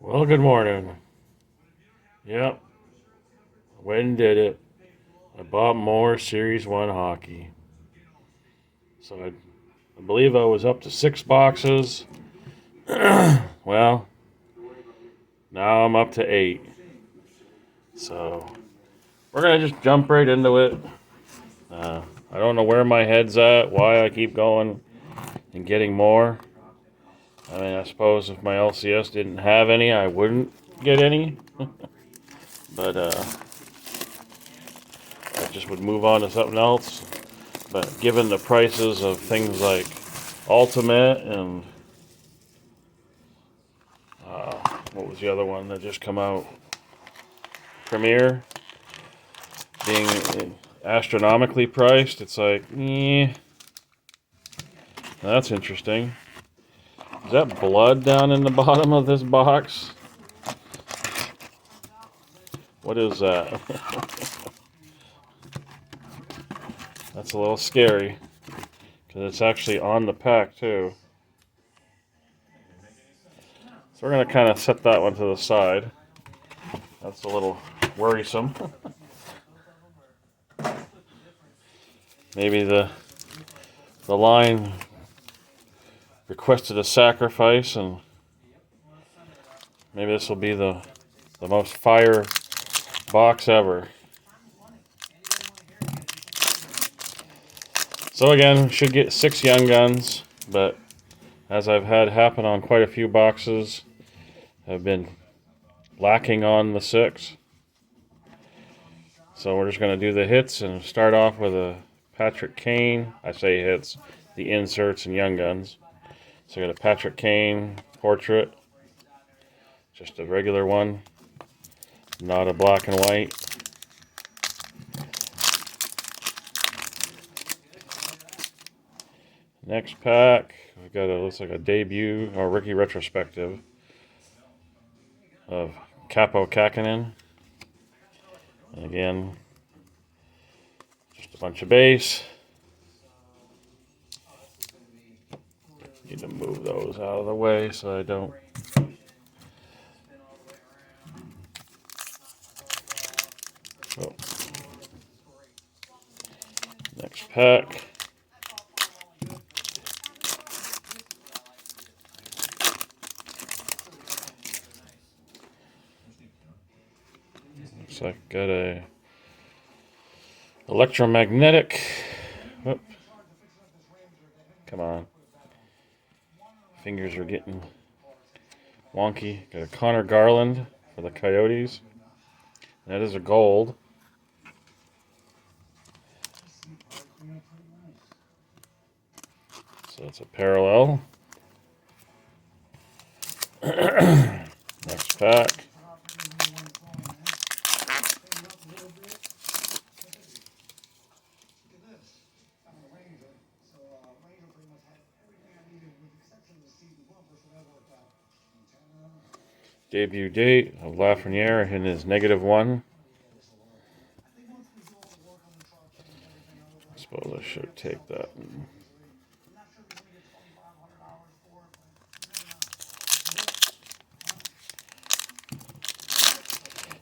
Well, good morning. Yep, Wynn did it. I bought more Series 1 hockey. So I believe I was up to 6 boxes. Well, now I'm up to 8. So we're going to just jump right into it. I don't know where my head's at, why I keep going and getting more. I mean, I suppose if my LCS didn't have any, I wouldn't get any. But I just would move on to something else. But given the prices of things like Ultimate and what was the other one that just come out? Premiere being astronomically priced, it's like, that's interesting. Is that blood down in the bottom of this box? What is that? That's a little scary because it's actually on the pack too. So we're going to kind of set that one to the side. That's a little worrisome. Maybe the line requested a sacrifice, and maybe this will be the most fire box ever. So again, should get 6 Young Guns, but as I've had happen on quite a few boxes, I've been lacking on the 6. So we're just going to do the hits and start off with a Patrick Kane. I say hits, the inserts and Young Guns. So I got a Patrick Kane portrait, just a regular one, not a black and white. Next pack, we got looks like a debut or rookie retrospective of Capo Kakinen. And again, just a bunch of base. Need to move those out of the way so I don't. Oh. Next pack. Looks like got a electromagnetic. Whoop. Come on. Fingers are getting wonky. Got a Connor Garland for the Coyotes. That is a gold. So it's a parallel. Next pack. Debut date of Lafreniere in his -1. I suppose I should take that.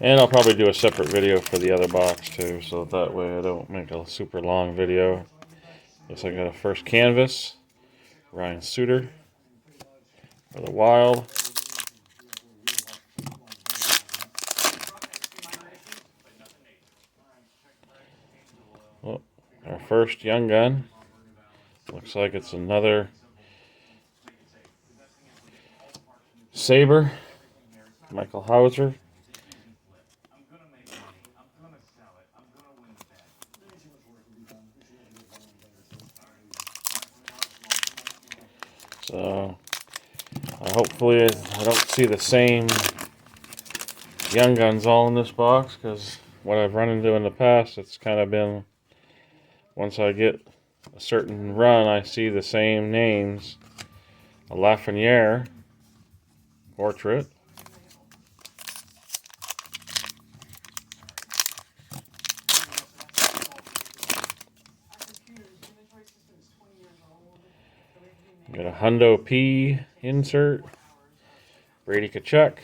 And I'll probably do a separate video for the other box too, so that way I don't make a super long video. Looks like I got a first canvas. Ryan Suter for the Wild. Oh, our first Young Gun. Looks like it's another Saber. Michael Hauser. So hopefully I don't see the same Young Guns all in this box, because what I've run into in the past, it's kind of been, once I get a certain run, I see the same names. A Lafreniere portrait. Got a Hundo P insert. Brady Tkachuk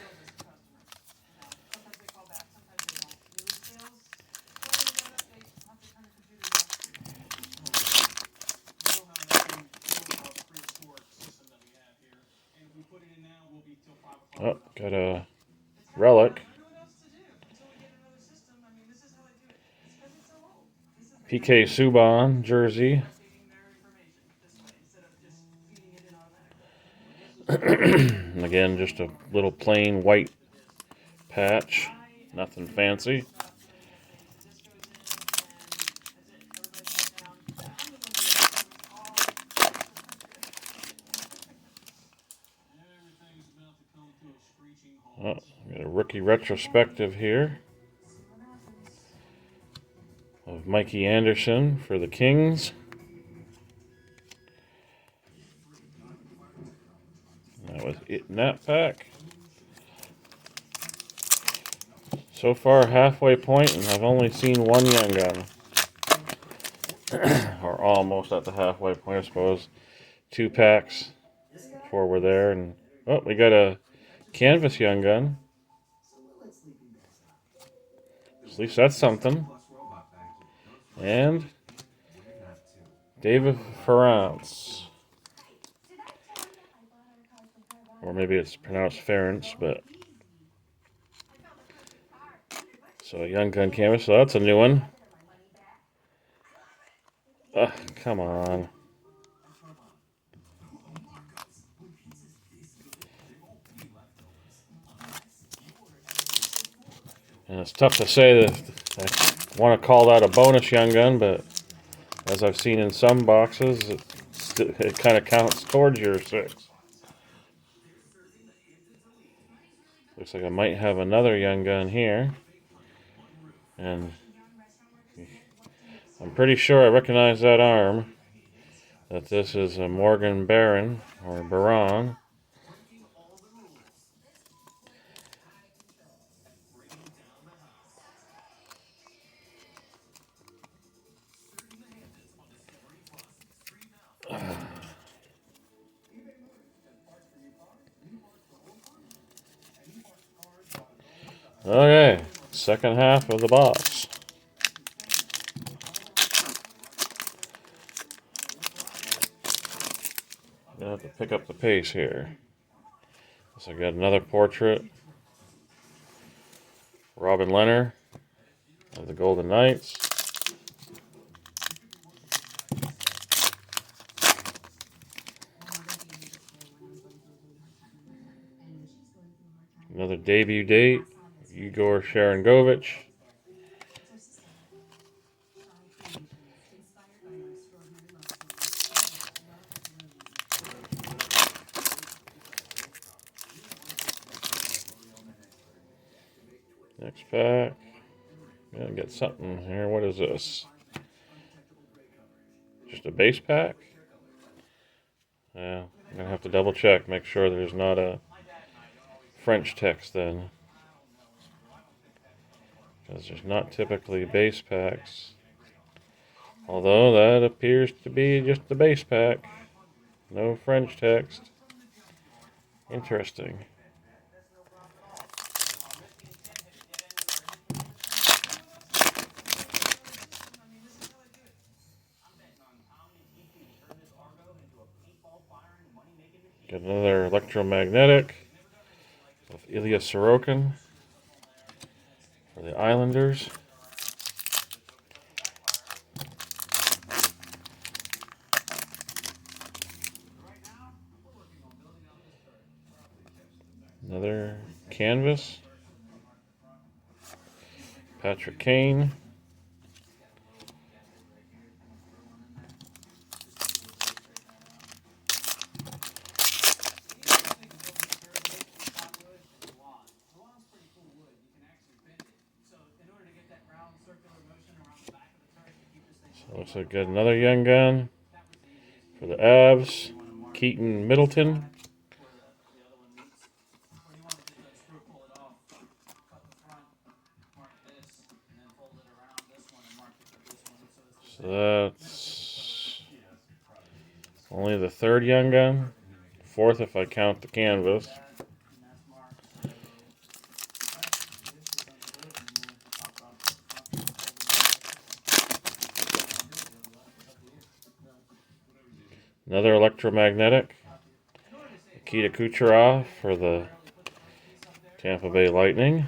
Oh, got a relic. PK Subban jersey. Again, just a little plain white patch. Nothing fancy. Oh, got a rookie retrospective here of Mikey Anderson for the Kings. That was it in that pack. So far, halfway point, and I've only seen one Young Gun. Or almost at the halfway point, I suppose. 2 packs before we're there. And oh, we got a canvas Young Gun. At least that's something. And David Ferrance. Or maybe it's pronounced Ference, but. So a Young Gun canvas, so that's a new one. Come on. And it's tough to say that I want to call that a bonus Young Gun, but as I've seen in some boxes, it kind of counts towards your 6. Looks like I might have another Young Gun here. And I'm pretty sure I recognize that arm. That this is a Morgan Barron, or Baron. Okay, second half of the box. Gonna have to pick up the pace here. So I got another portrait. Robin Lehner of the Golden Knights. Another debut date, Igor Sharangovich. Next pack. Gonna get something here. What is this? Just a base pack? Yeah, I'm gonna have to double check, make sure there's not a French text then. Because there's not typically base packs. Although that appears to be just the base pack. No French text. Interesting. Got another electromagnetic of Ilya Sorokin for the Islanders. Another canvas. Patrick Kane. So looks like got another Young Gun for the Avs. Keaton Middleton. So that's only the 3rd Young Gun. 4th if I count the canvas. Another electromagnetic. Nikita Kucherov for the Tampa Bay Lightning.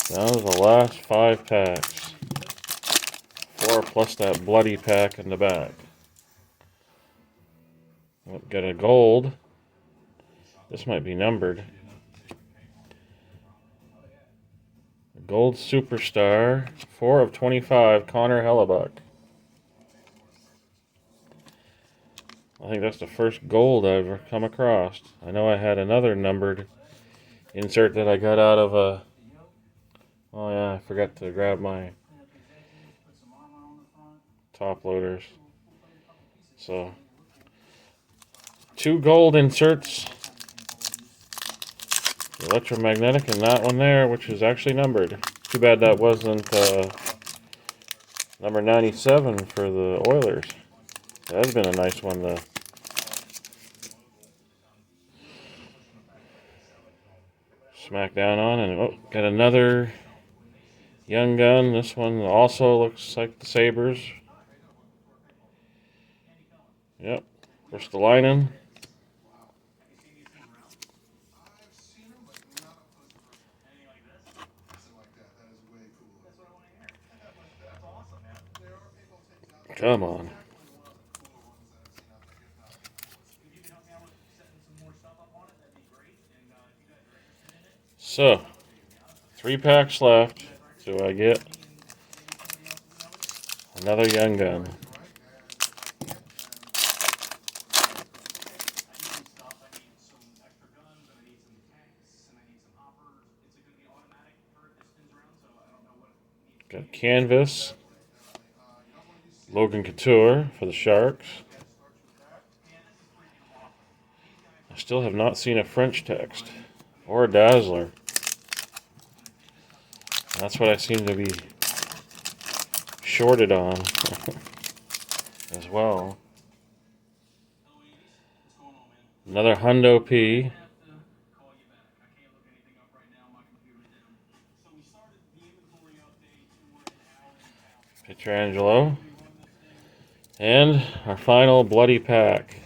Down to the last 5 packs. 4 plus that bloody pack in the back. Got a gold. This might be numbered. Gold Superstar, 4 of 25, Connor Hellebuyck. I think that's the first gold I've ever come across. I know I had another numbered insert that I got out of a... Oh yeah, I forgot to grab my top loaders. So, 2 gold inserts. The electromagnetic and that one there, which is actually numbered. Too bad that wasn't number 97 for the Oilers. That'd been a nice one to smack down on. And oh, got another young gun. This one also looks like the Sabres. Yep, Ristolainen. Come on. So, 3 packs left. Do I get another young gun? Got Canvas. Logan Couture for the Sharks. I still have not seen a French text or a Dazzler. That's what I seem to be shorted on as well. Another Hundo P. Pietrangelo. And our final bloody pack.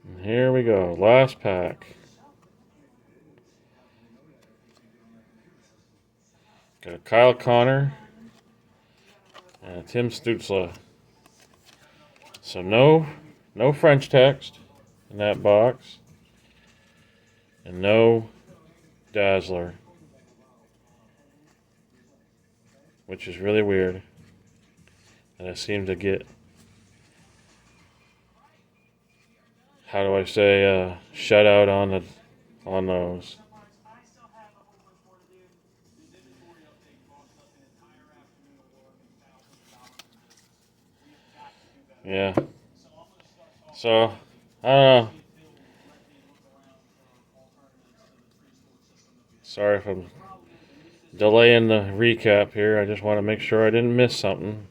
And here we go, last pack. Got a Kyle Connor and a Tim Stützle. So no French text in that box. And no Dazzler. Which is really weird. And I seem to get, how do I say, shut out on those. Yeah. So, I don't know. Sorry if I'm delaying the recap here. I just want to make sure I didn't miss something.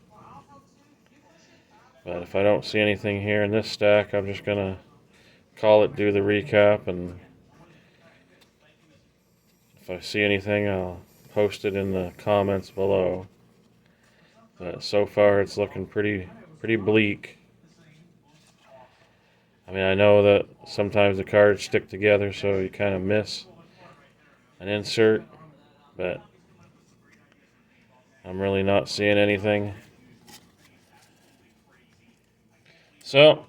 But if I don't see anything here in this stack, I'm just going to call it, do the recap, and if I see anything, I'll post it in the comments below. But so far, it's looking pretty bleak. I mean, I know that sometimes the cards stick together, so you kind of miss an insert, but I'm really not seeing anything. So,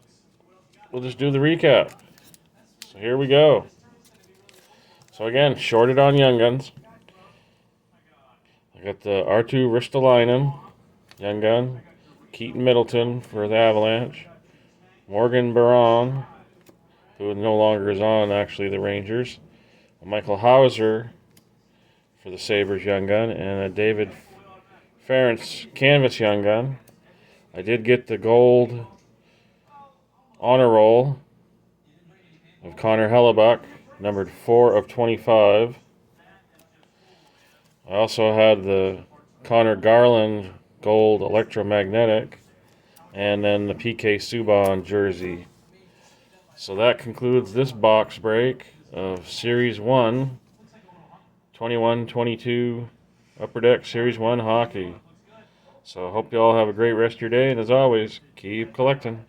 we'll just do the recap. So here we go. So again, shorted on Young Guns. I got the R2 Ristolainen, Young Gun. Keaton Middleton for the Avalanche. Morgan Barron, who no longer is on, actually, the Rangers. Michael Hauser for the Sabres Young Gun. And a David Ference Canvas Young Gun. I did get the gold honor roll of Connor Hellebuyck, numbered 4 of 25. I also had the Connor Garland gold electromagnetic and then the PK Subban jersey. So that concludes this box break of Series 1, 21-22 Upper Deck Series 1 hockey. So I hope you all have a great rest of your day, and as always, keep collecting.